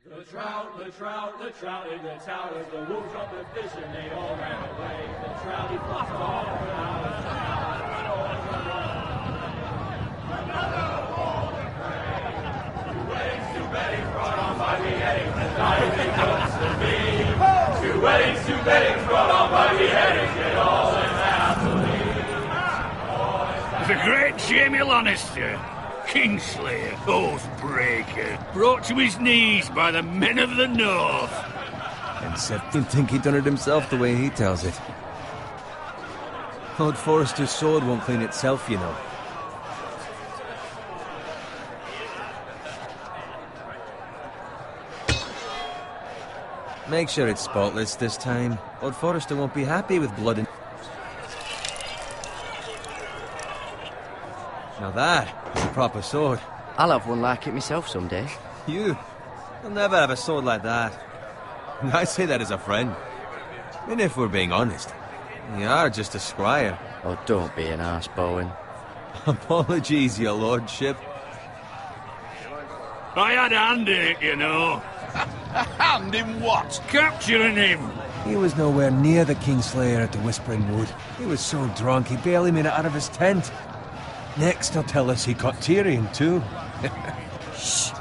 The trout in the towers, the wolves of the fish and they all ran away. The trout, he flopped off for hours. Another bowl of prey. Two weddings brought on by beheadings, the diving goes to me. Two weddings brought on by beheadings, get all in happily. The great Jamie Lannister, Kingslayer, Oathbreaker, brought to his knees by the men of the North. And Seth didn't think he'd done it himself the way he tells it. Lord Forrester's sword won't clean itself, you know. Make sure it's spotless this time. Lord Forrester won't be happy with blood and... Now that is a proper sword. I'll have one like it myself someday. You'll never have a sword like that. And I say that as a friend. And if we're being honest, you are just a squire. Oh, don't be an arse, Bowen. Apologies, your lordship. I had a hand in it, you know. A hand in what? Capturing him. He was nowhere near the Kingslayer at the Whispering Wood. He was so drunk he barely made it out of his tent. Next he'll tell us he caught Tyrion too. Shh.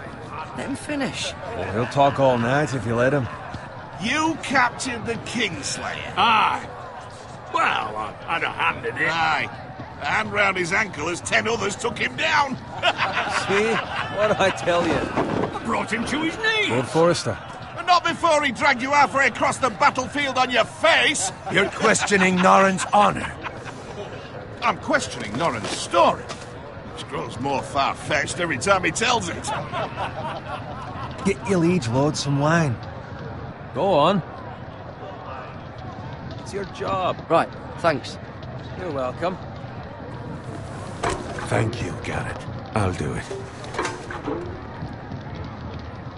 Let him finish. He'll talk all night if you let him. You captured the Kingslayer? Aye. Well, I had a hand in it. Aye. A hand round his ankle as 10 others took him down. See? What'd I tell you? I brought him to his knees. Lord Forrester. And not before he dragged you halfway across the battlefield on your face. You're questioning Norrin's honor. I'm questioning Norrin's story, which grows more far-fetched every time he tells it. Get your liege lord some wine. Go on. It's your job. Right, thanks. You're welcome. Thank you, Garrett. I'll do it.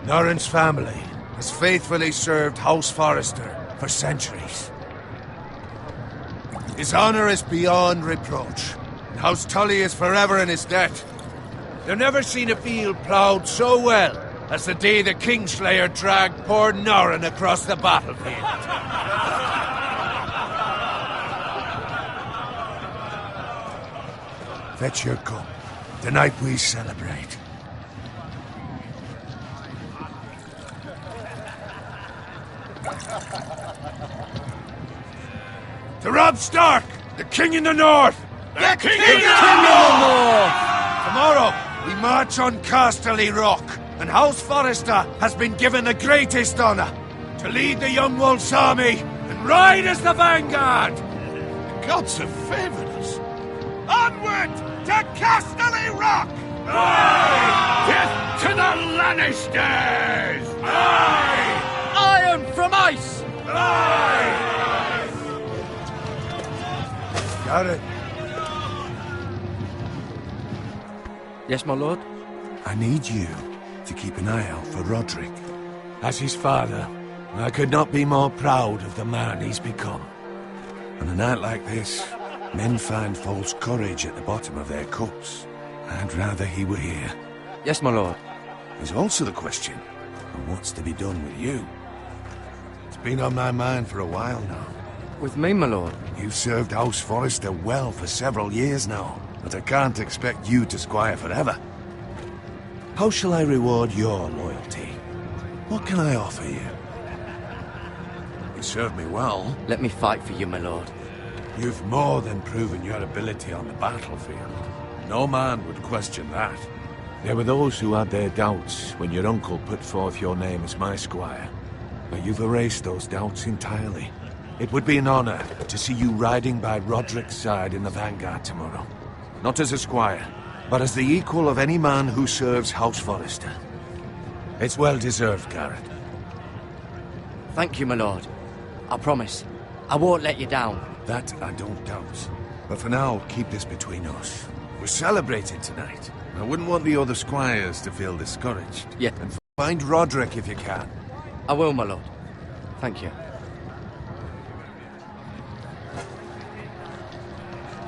Norrin's family has faithfully served House Forrester for centuries. His honor is beyond reproach, and House Tully is forever in his debt. They've never seen a field ploughed so well as the day the Kingslayer dragged poor Norrin across the battlefield. Fetch your cup. Tonight we celebrate. To Robb Stark, the King in the North! The King in the North! Tomorrow, we march on Casterly Rock, and House Forrester has been given the greatest honor to lead the Young Wolf's army and ride as the vanguard! The gods have favored us. Onward to Casterly Rock! Aye! Death to the Lannisters! Aye! Iron from ice! Aye! Got it. Yes, my lord? I need you to keep an eye out for Roderick. As his father, I could not be more proud of the man he's become. On a night like this, men find false courage at the bottom of their cups. I'd rather he were here. Yes, my lord. There's also the question of what's to be done with you. It's been on my mind for a while now. With me, my lord? You've served House Forrester well for several years now, but I can't expect you to squire forever. How shall I reward your loyalty? What can I offer you? You served me well. Let me fight for you, my lord. You've more than proven your ability on the battlefield. No man would question that. There were those who had their doubts when your uncle put forth your name as my squire. But you've erased those doubts entirely. It would be an honor to see you riding by Roderick's side in the vanguard tomorrow. Not as a squire, but as the equal of any man who serves House Forrester. It's well deserved, Garrett. Thank you, my lord. I promise. I won't let you down. That I don't doubt. But for now, keep this between us. We're celebrating tonight. I wouldn't want the other squires to feel discouraged. Yeah. And find Roderick if you can. I will, my lord. Thank you.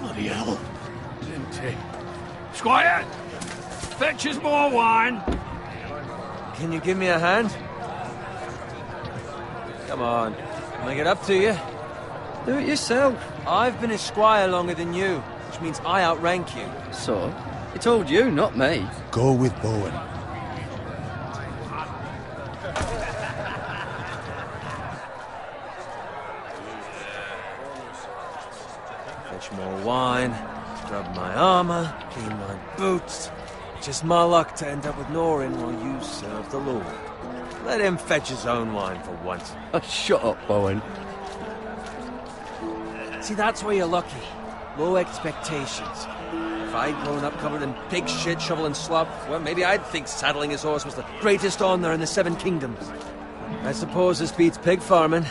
Bloody hell. Didn't he? Squire! Fetch us more wine! Can you give me a hand? Come on. Make it up to you. Do it yourself. I've been a squire longer than you, which means I outrank you. So? He told you, not me. Go with Bowen. Fetch more wine, scrub my armor, clean my boots. Just my luck to end up with Norin while you serve the Lord. Let him fetch his own wine for once. Oh, shut up, Bowen. See, that's where you're lucky. Low expectations. If I'd grown up covered in pig shit, shoveling slop, well, maybe I'd think saddling his horse was the greatest honour in the Seven Kingdoms. I suppose this beats pig farming.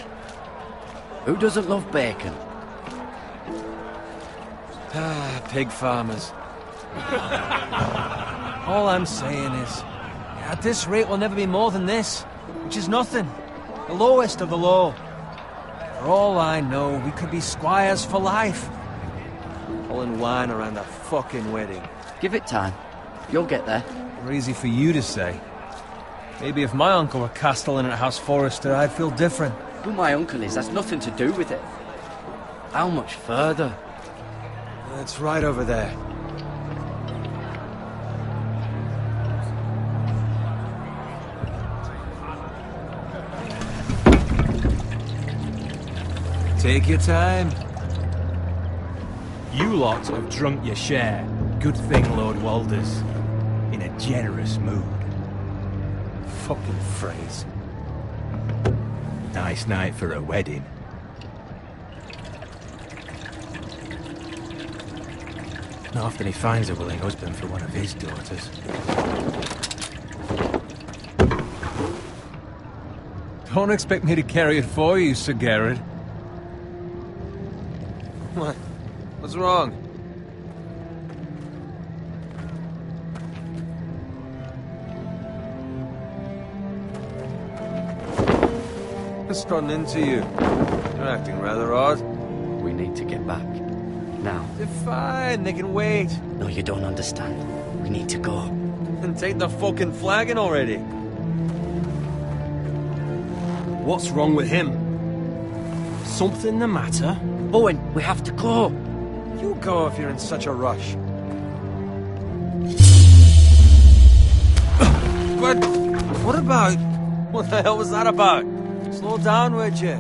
Who doesn't love bacon? Ah, pig farmers. All I'm saying is, at this rate we'll never be more than this, which is nothing. The lowest of the low. For all I know, we could be squires for life. Pulling wine around a fucking wedding. Give it time. You'll get there. Or easy for you to say. Maybe if my uncle were castellan at House Forrester, I'd feel different. Who my uncle is, that's nothing to do with it. How much further? It's right over there. Take your time. You lot have drunk your share. Good thing Lord Walder's in a generous mood. Fucking phrase. Nice night for a wedding. Not often he finds a willing husband for one of his daughters. Don't expect me to carry it for you, Sir Garrett. What? What's wrong? What's gotten into you? You're acting rather odd. We need to get back. Now. They're fine, they can wait. No, you don't understand. We need to go. Then take the fucking flagon already. What's wrong with him? Something the matter? Bowen, we have to go. You go if you're in such a rush. But what about? What the hell was that about? Slow down, would you?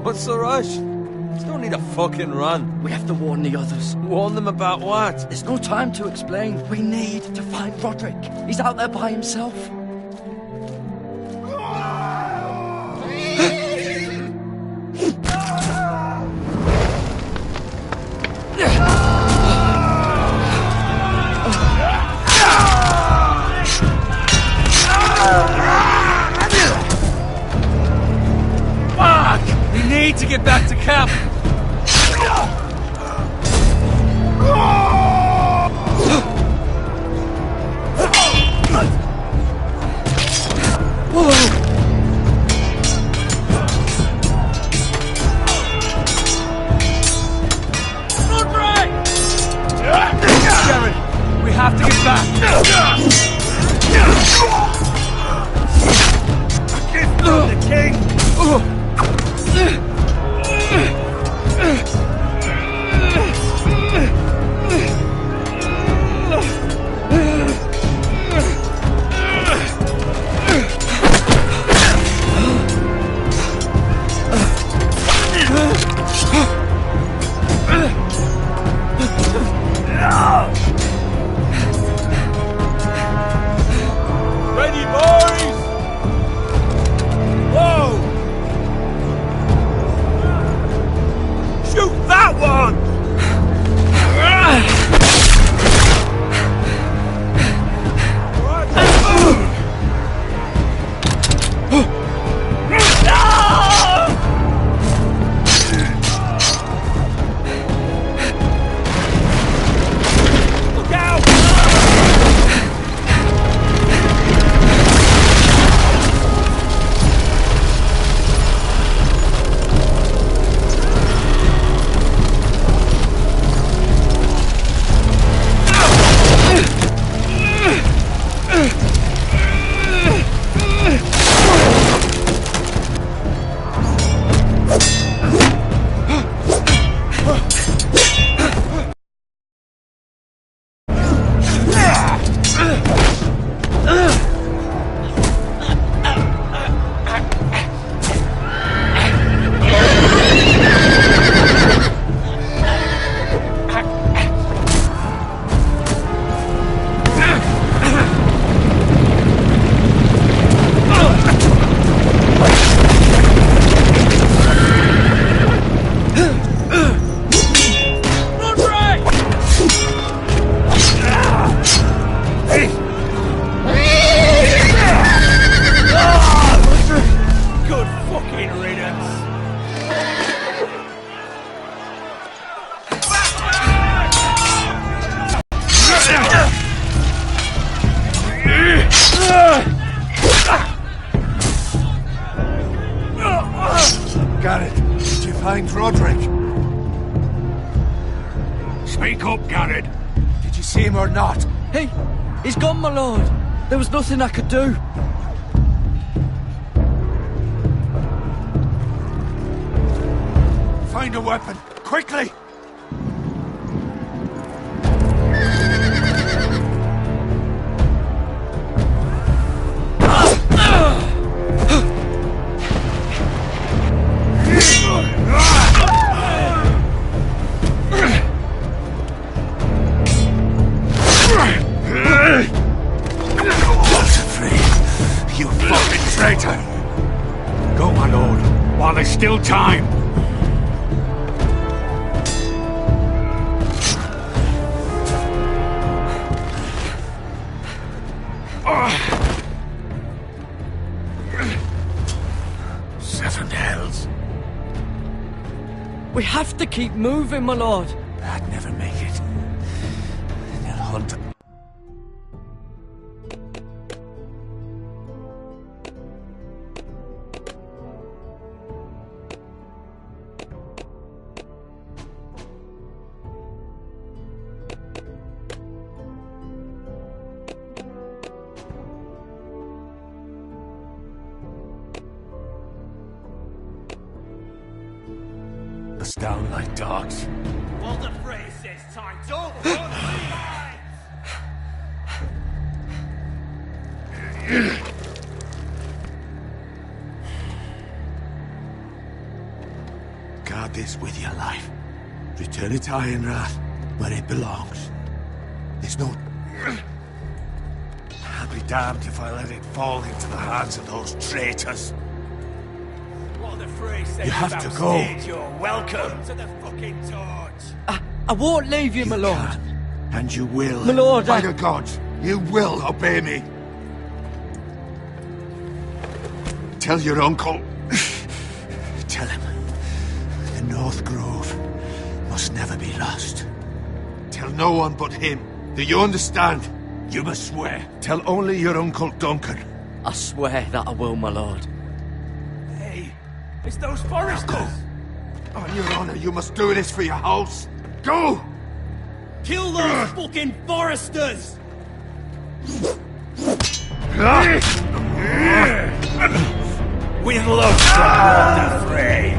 What's the rush? There's no need to fucking run. We have to warn the others. Warn them about what? There's no time to explain. We need to find Roderick. He's out there by himself. We need to get back to camp. Jared, we have to get back. The king. find Roderick? Speak up, Garrett. Did you see him or not? He's gone, my lord. There was nothing I could do. Find a weapon, quickly! You fucking traitor! Go, my lord, while there's still time. Seven hells. We have to keep moving, my lord. I'd never make it. They'll hunt. Us down like dogs. Walter Frey says time's over. Guard this with your life. Return it to Ironrath, where it belongs. There's no... I'll be damned if I let it fall into the hands of those traitors. Walter Frey says You have to go. You're welcome to the fucking torch. I won't leave you, my lord. Can, and you will. My lord, By the gods, you will obey me. Tell your uncle. Tell him. The North Grove must never be lost. Tell no one but him. Do you understand? You must swear. Tell only your Uncle Duncan. I swear that I will, my lord. Hey, it's those foresters. On your honor, you must do this for your house. Go! Kill those fucking foresters. With love from Walter Frey.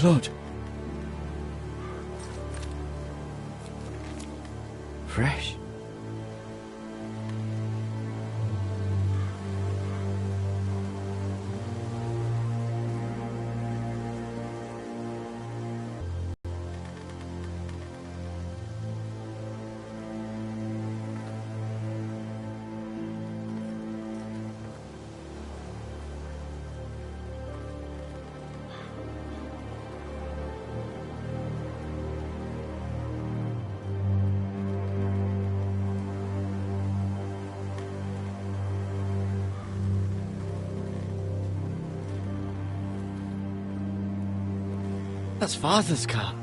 Blood. Fresh. That's Father's car.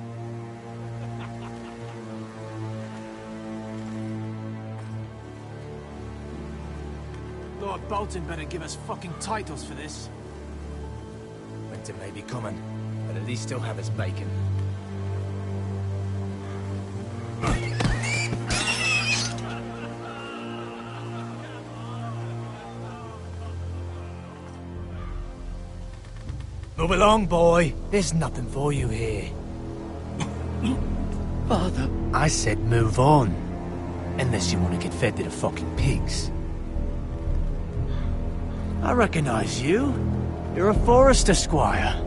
Lord Bolton better give us fucking titles for this. Winter may be coming, but at least he'll have his bacon. Move along, boy. There's nothing for you here. Father. I said move on. Unless you want to get fed to the fucking pigs. I recognize you. You're a Forrester squire.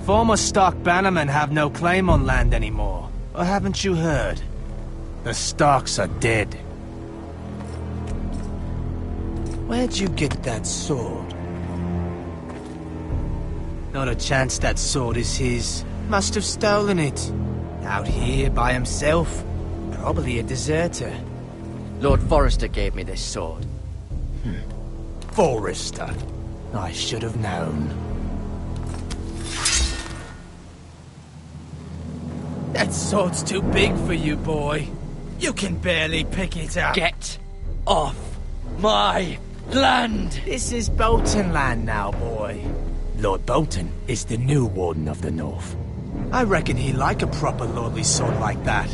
Former Stark bannermen have no claim on land anymore. Or haven't you heard? The Starks are dead. Where'd you get that sword? Not a chance that sword is his. Must have stolen it. Out here by himself. Probably a deserter. Lord Forrester gave me this sword. Forrester. I should have known. That sword's too big for you, boy. You can barely pick it up. Get off my land! This is Bolton land now, boy. Lord Bolton is the new Warden of the North. I reckon he'd like a proper lordly sword like that.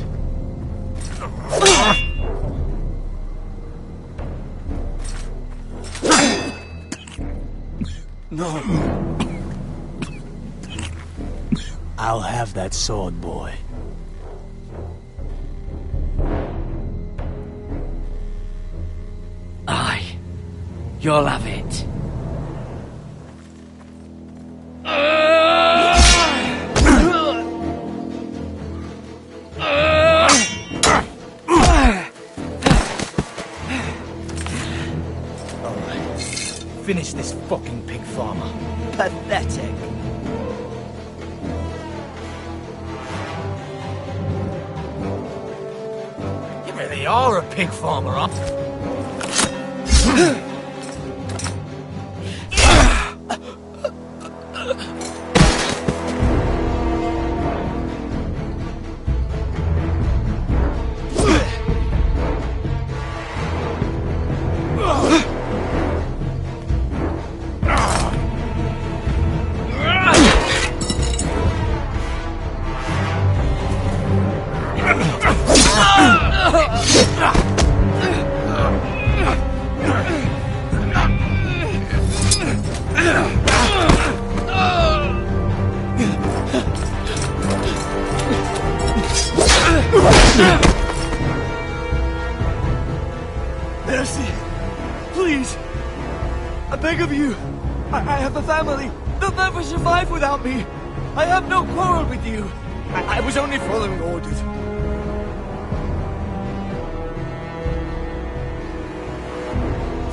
No. I'll have that sword, boy. Aye. You'll have it. Finish this fucking pig farmer. Pathetic. You really are a pig farmer, huh? Mercy! Please! I beg of you! I have a family! They'll never survive without me! I have no quarrel with you! I was only following orders.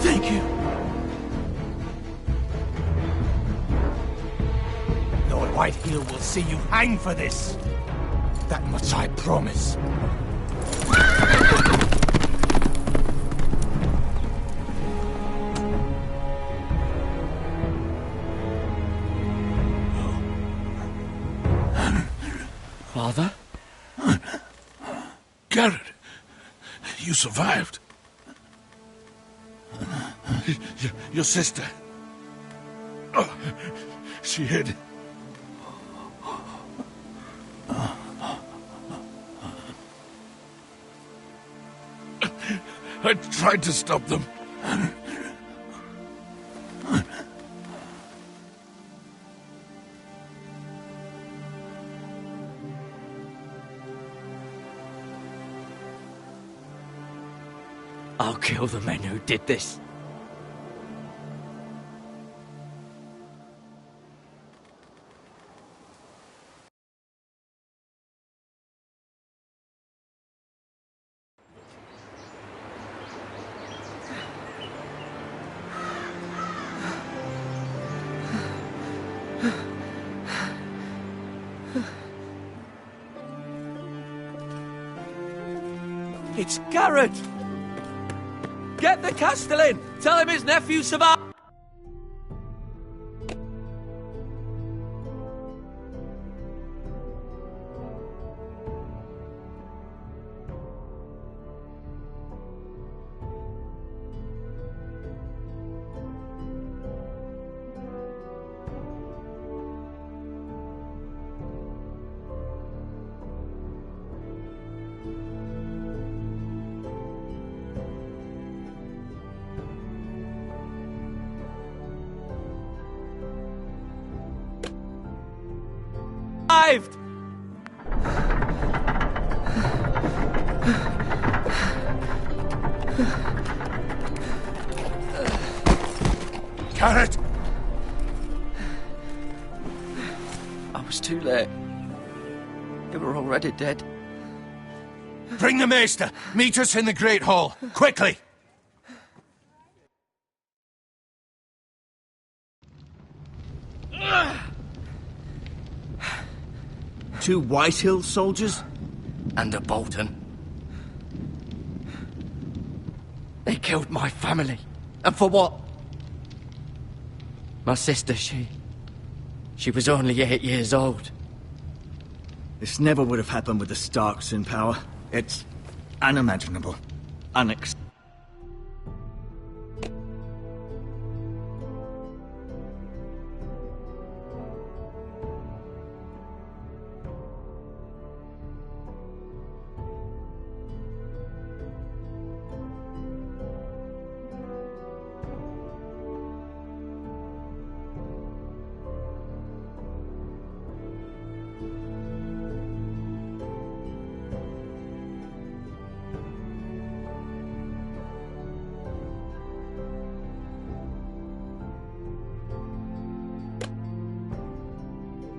Thank you! Lord Whitehill will see you hang for this. That much I promise. Father? Garrett, you survived. Your sister. Oh, she hid. I tried to stop them. I'll kill the men who did this. It's Garrett! Get the Castellan! Tell him his nephew survived! Garrett! I was too late. They were already dead. Bring the Maester! Meet us in the Great Hall! Quickly! Two Whitehill soldiers? And a Bolton. They killed my family. And for what? My sister, she was only 8 years old. This never would have happened with the Starks in power. It's unimaginable.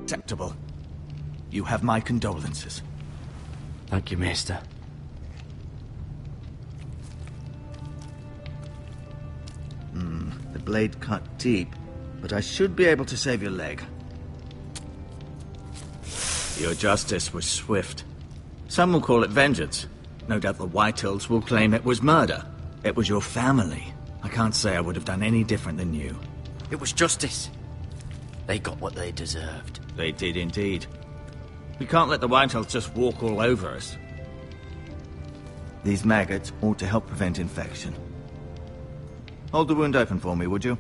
Acceptable. You have my condolences. Thank you, Maester. The blade cut deep, but I should be able to save your leg. Your justice was swift. Some will call it vengeance. No doubt the Whitehills will claim it was murder. It was your family. I can't say I would have done any different than you. It was justice. They got what they deserved. They did indeed. We can't let the Whitehills just walk all over us. These maggots ought to help prevent infection. Hold the wound open for me, would you?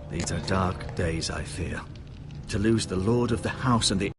These are dark days, I fear. To lose the Lord of the House and the